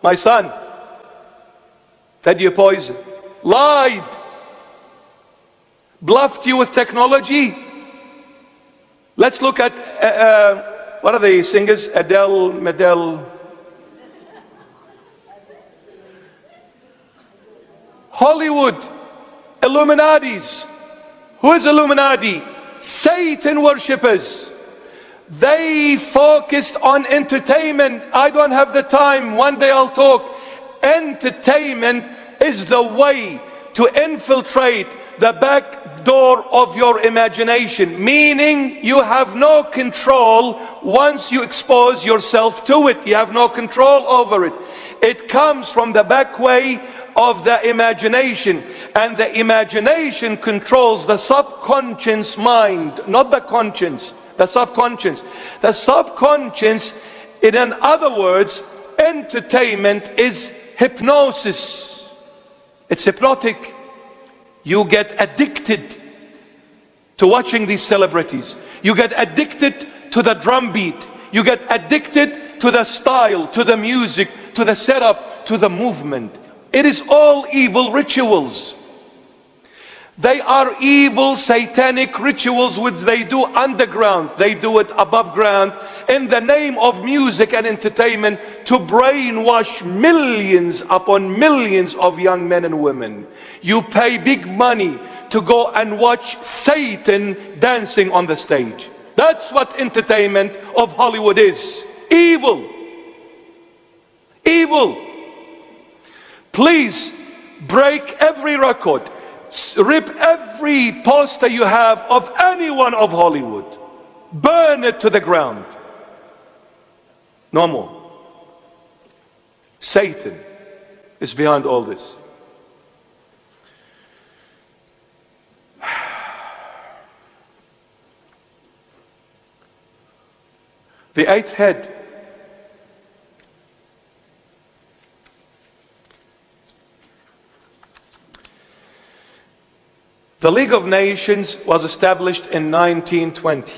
my son. Fed you poison. Lied. Bluffed you with technology. Let's look at, what are the singers? Medel. Hollywood. Illuminatis. Who is Illuminati? Satan worshippers. They focused on entertainment. I don't have the time. One day I'll talk. Entertainment is the way to infiltrate the back door of your imagination, meaning you have no control once you expose yourself to it. You have no control over it. It comes from the back way of the imagination, and the imagination controls the subconscious mind, not the conscience, the subconscious. The subconscious, in other words, entertainment is hypnosis. It's hypnotic. You get addicted to watching these celebrities. You get addicted to the drum beat. You get addicted to the style, to the music, to the setup, to the movement. It is all evil rituals. They are evil satanic rituals which they do underground. They do it above ground in the name of music and entertainment to brainwash millions upon millions of young men and women. You pay big money to go and watch Satan dancing on the stage. That's what entertainment of Hollywood is. Evil. Evil. Please break every record. Rip every poster you have of anyone of Hollywood. Burn it to the ground. No more. Satan is behind all this. The 8th head. The League of Nations was established in 1920.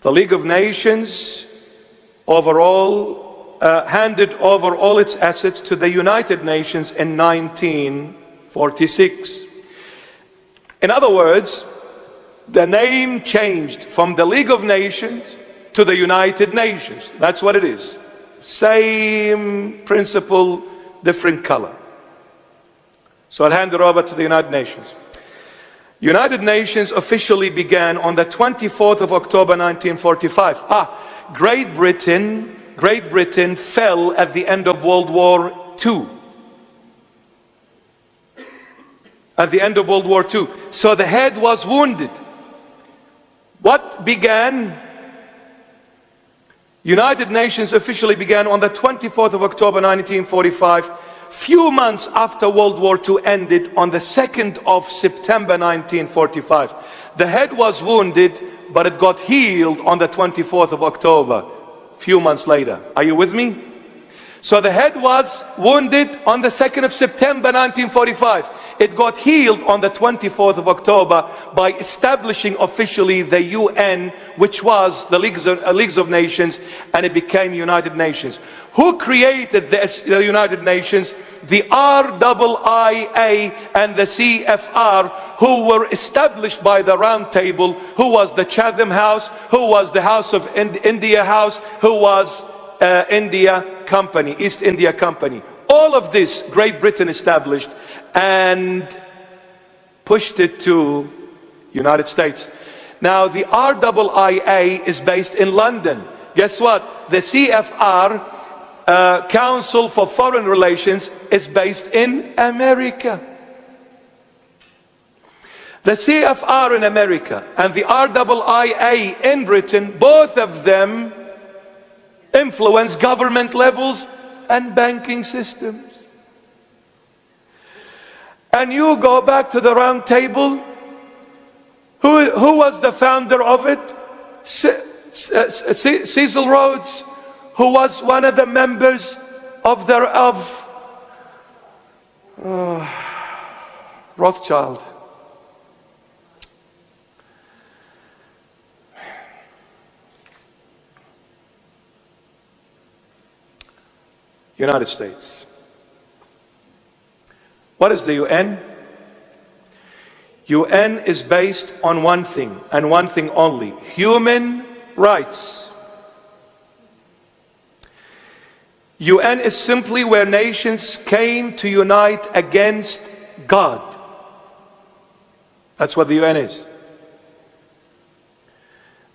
The League of Nations overall handed over all its assets to the United Nations in 1946. In other words, the name changed from the League of Nations to the United Nations. That's what it is. Same principle, different color. So I'll hand it over to the United Nations. United Nations officially began on the 24th of October 1945. Great Britain fell at the end of World War II. At the end of World War II. So the head was wounded. What began? United Nations officially began on the 24th of October 1945, few months after World War II ended on the 2nd of September 1945. The head was wounded, but it got healed on the 24th of October, few months later. Are you with me? So the head was wounded on the 2nd of September 1945. It got healed on the 24th of October by establishing officially the UN, which was the Leagues of Nations, and it became United Nations. Who created the United Nations? The RIIA and the CFR, who were established by the Round Table, who was the Chatham House, who was the House of India House, who was India Company, East India Company. All of this Great Britain established and pushed it to United States. Now the RIIA is based in London. Guess what? The CFR, Council for Foreign Relations, is based in America. The CFR in America and the RIIA in Britain, both of them influence government levels and banking systems. And you go back to the Round Table. Who was the founder of it? Cecil Rhodes, who was one of the members of Rothschild. United States. What is the UN? UN is based on one thing and one thing only: human rights. UN is simply where nations came to unite against God. That's what the UN is.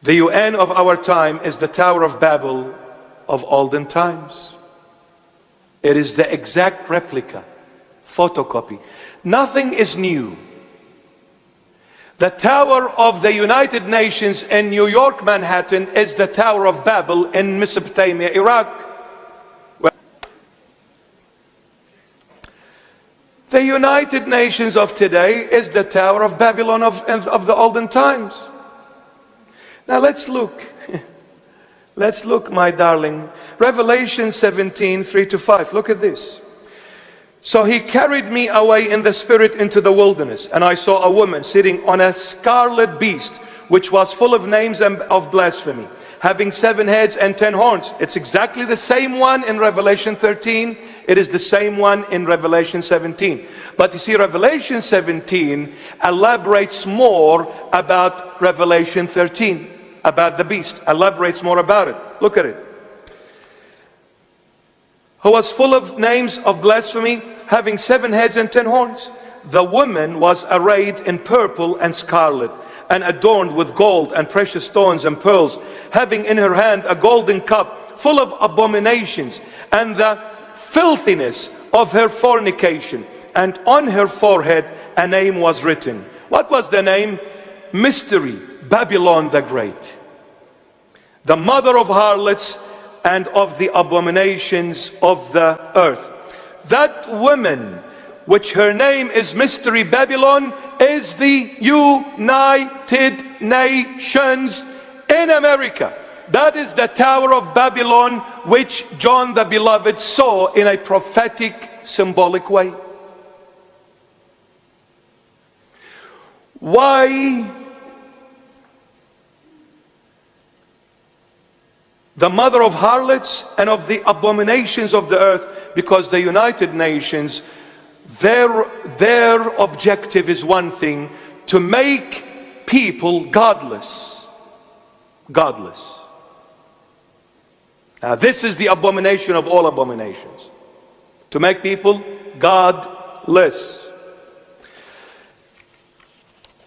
The UN of our time is the Tower of Babel of olden times. It is the exact replica, photocopy. Nothing is new. The Tower of the United Nations in New York, Manhattan, is the Tower of Babel in Mesopotamia, Iraq. The United Nations of today is the Tower of Babylon of the olden times. Now let's look. Let's look, my darling. Revelation 17, 3-5. Look at this. So he carried me away in the spirit into the wilderness, and I saw a woman sitting on a scarlet beast, which was full of names of blasphemy, having 7 heads and 10 horns. It's exactly the same one in Revelation 13. It is the same one in Revelation 17. But you see, Revelation 17 elaborates more about Revelation 13. About the beast, elaborates more about it. Look at it. Who was full of names of blasphemy, having 7 heads and 10 horns. The woman was arrayed in purple and scarlet, and adorned with gold and precious stones and pearls, having in her hand a golden cup full of abominations and the filthiness of her fornication. And on her forehead a name was written. What was the name? Mystery, Babylon the Great, the mother of harlots and of the abominations of the earth. That woman, which her name is Mystery Babylon, is the United Nations in America. That is the Tower of Babylon, which John the Beloved saw in a prophetic, symbolic way. Why? The mother of harlots and of the abominations of the earth, because the United Nations, their objective is one thing: to make people godless. Godless. Now this is the abomination of all abominations: to make people godless.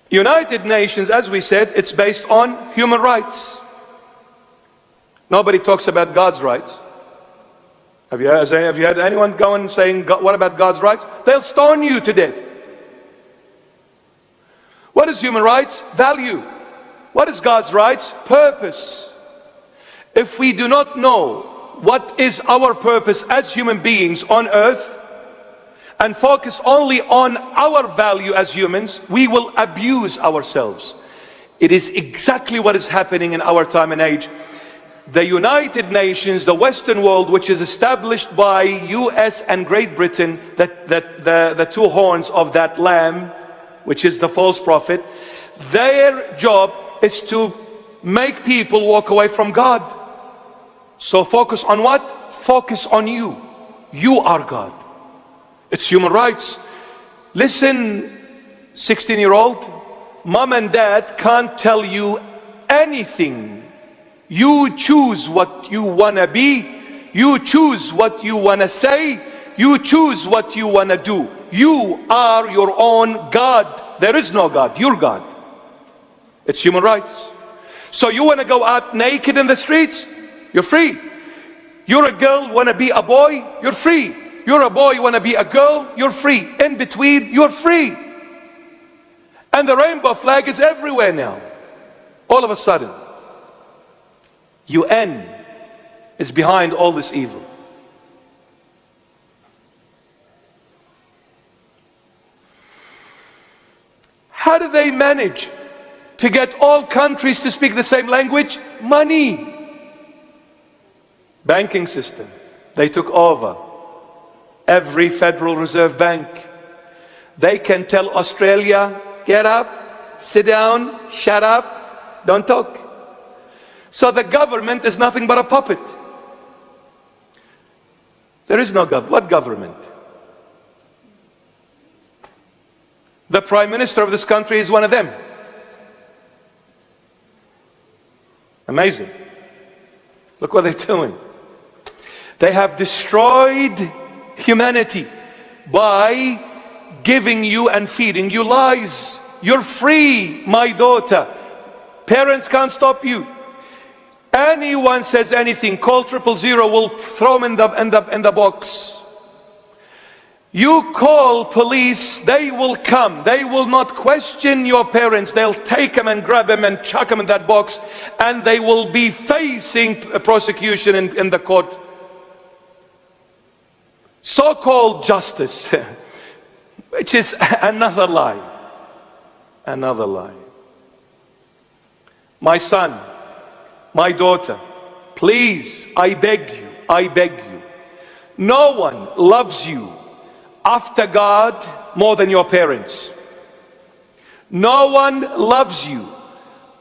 United Nations, as we said, it's based on human rights. Nobody talks about God's rights. Have you had anyone going saying, what about God's rights? They'll stone you to death. What is human rights? Value. What is God's rights? Purpose. If we do not know what is our purpose as human beings on earth, and focus only on our value as humans, we will abuse ourselves. It is exactly what is happening in our time and age. The United Nations, the Western world, which is established by US and Great Britain, the two horns of that lamb, which is the false prophet, their job is to make people walk away from God. So focus on what? Focus on you. You are God. It's human rights. Listen, 16-year-old, mom and dad can't tell you anything. You choose what you want to be. You choose what you want to say. You choose what you want to do. You are your own God. There is no God. You're God. It's human rights. So you want to go out naked in the streets? You're free. You're a girl, want to be a boy? You're free. You're a boy, you want to be a girl? You're free. In between, you're free. And the rainbow flag is everywhere now. All of a sudden, UN is behind all this evil. How do they manage to get all countries to speak the same language? Money. Banking system. They took over every Federal Reserve Bank. They can tell Australia, get up, sit down, shut up, don't talk. So the government is nothing but a puppet. There is no government. What government? The Prime Minister of this country is one of them. Amazing. Look what they're doing. They have destroyed humanity by giving you and feeding you lies. You're free, my daughter. Parents can't stop you. Anyone says anything, call 000, will throw them in the box. You call police, they will come. They will not question your parents. They'll take them and grab them and chuck them in that box, and they will be facing prosecution in the court. So-called justice, which is another lie. Another lie. My son, my daughter, please, I beg you, no one loves you after God more than your parents. No one loves you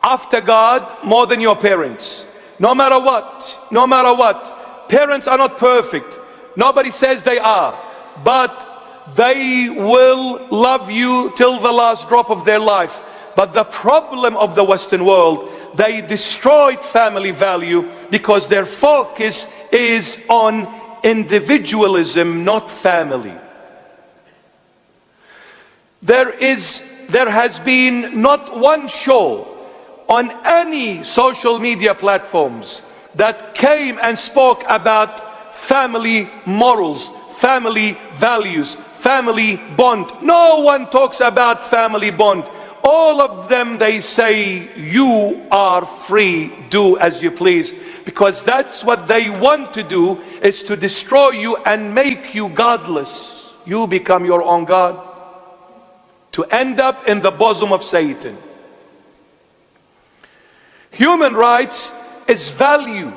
after God more than your parents. No matter what. Parents are not perfect. Nobody says they are, but they will love you till the last drop of their life. But the problem of the Western world, they destroyed family value because their focus is on individualism, not family. There has been not one show on any social media platforms that came and spoke about family morals, family values, family bond. No one talks about family bond. All of them, they say, you are free, do as you please. Because that's what they want to do, is to destroy you and make you godless. You become your own God. To end up in the bosom of Satan. Human rights is value.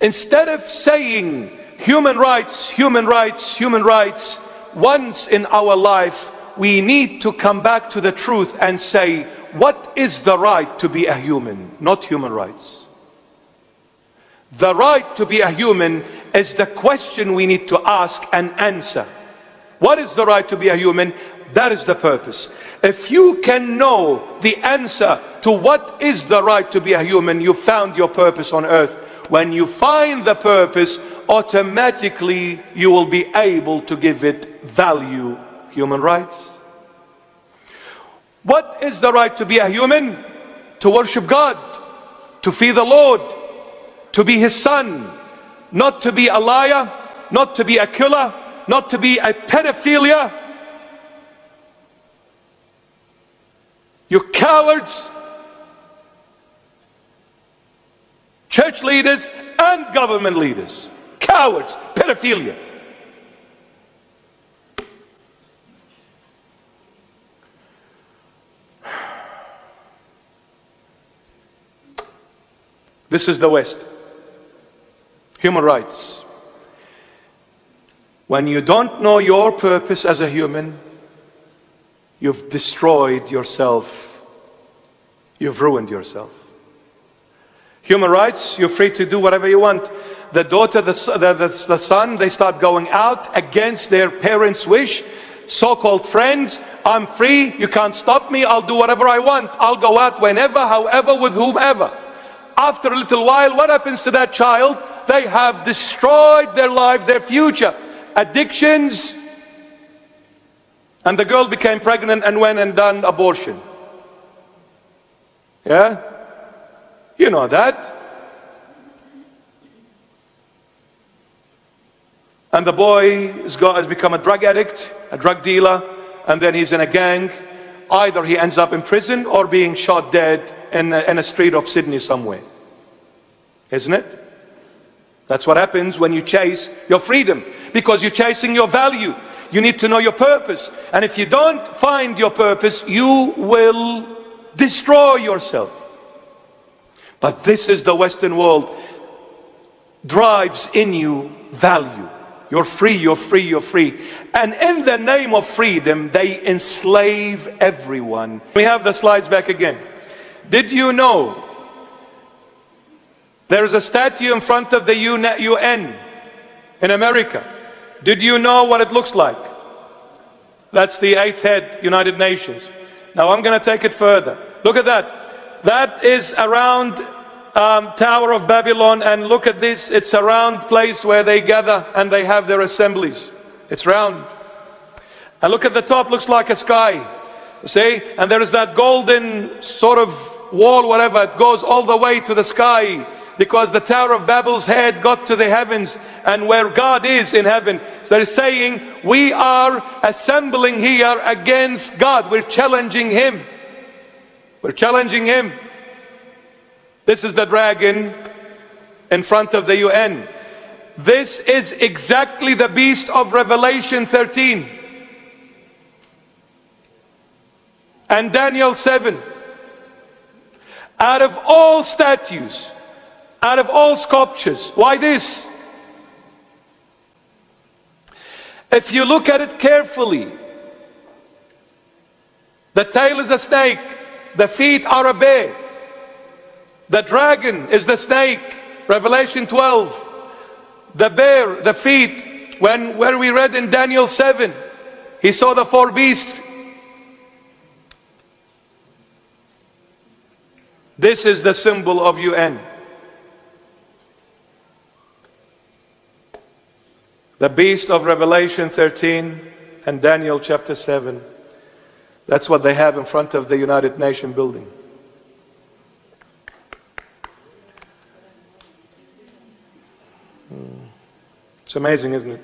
Instead of saying human rights, human rights, human rights, once in our life, we need to come back to the truth and say, what is the right to be a human? Not human rights. The right to be a human is the question we need to ask and answer. What is the right to be a human? That is the purpose. If you can know the answer to what is the right to be a human, you found your purpose on earth. When you find the purpose, automatically you will be able to give it value. Human rights. What is the right to be a human? To worship God, to fear the Lord, to be His son, not to be a liar, not to be a killer, not to be a pedophilia. You cowards, church leaders and government leaders, cowards, pedophilia. This is the West. Human rights. When you don't know your purpose as a human, you've destroyed yourself. You've ruined yourself. Human rights, you're free to do whatever you want. The daughter, the son, they start going out against their parents' wish. So-called friends, I'm free, you can't stop me, I'll do whatever I want. I'll go out whenever, however, with whomever. After a little while, what happens to that child? They have destroyed their life, their future. Addictions. And the girl became pregnant and went and done abortion. Yeah? You know that. And the boy has become a drug addict, a drug dealer, and then he's in a gang. Either he ends up in prison or being shot dead in a street of Sydney somewhere. Isn't it? That's what happens when you chase your freedom, because you're chasing your value. You need to know your purpose. And if you don't find your purpose, you will destroy yourself. But this is the Western world. Drives in you value. You're free, you're free, you're free. And in the name of freedom, they enslave everyone. We have the slides back again. Did you know there's a statue in front of the UN in America? Did you know what it looks like? That's the 8th head, United Nations. Now I'm going to take it further. Look at that. That is around Tower of Babylon, and look at this. It's a round place where they gather and they have their assemblies. It's round. And look at the top, looks like a sky. See? And there is that golden sort of wall, whatever. It goes all the way to the sky, because the Tower of Babel's head got to the heavens, and where God is in heaven. So they're saying, we are assembling here against God. We're challenging Him. We're challenging Him. This is the dragon in front of the UN. This is exactly the beast of Revelation 13 and Daniel 7. Out of all statues, out of all sculptures, why this? If you look at it carefully, the tail is a snake, the feet are a bear. The dragon is the snake, Revelation 12. The bear, the feet, where we read in Daniel 7, he saw the 4 beasts. This is the symbol of UN. The beast of Revelation 13 and Daniel chapter 7. That's what they have in front of the United Nations building. It's amazing, isn't it?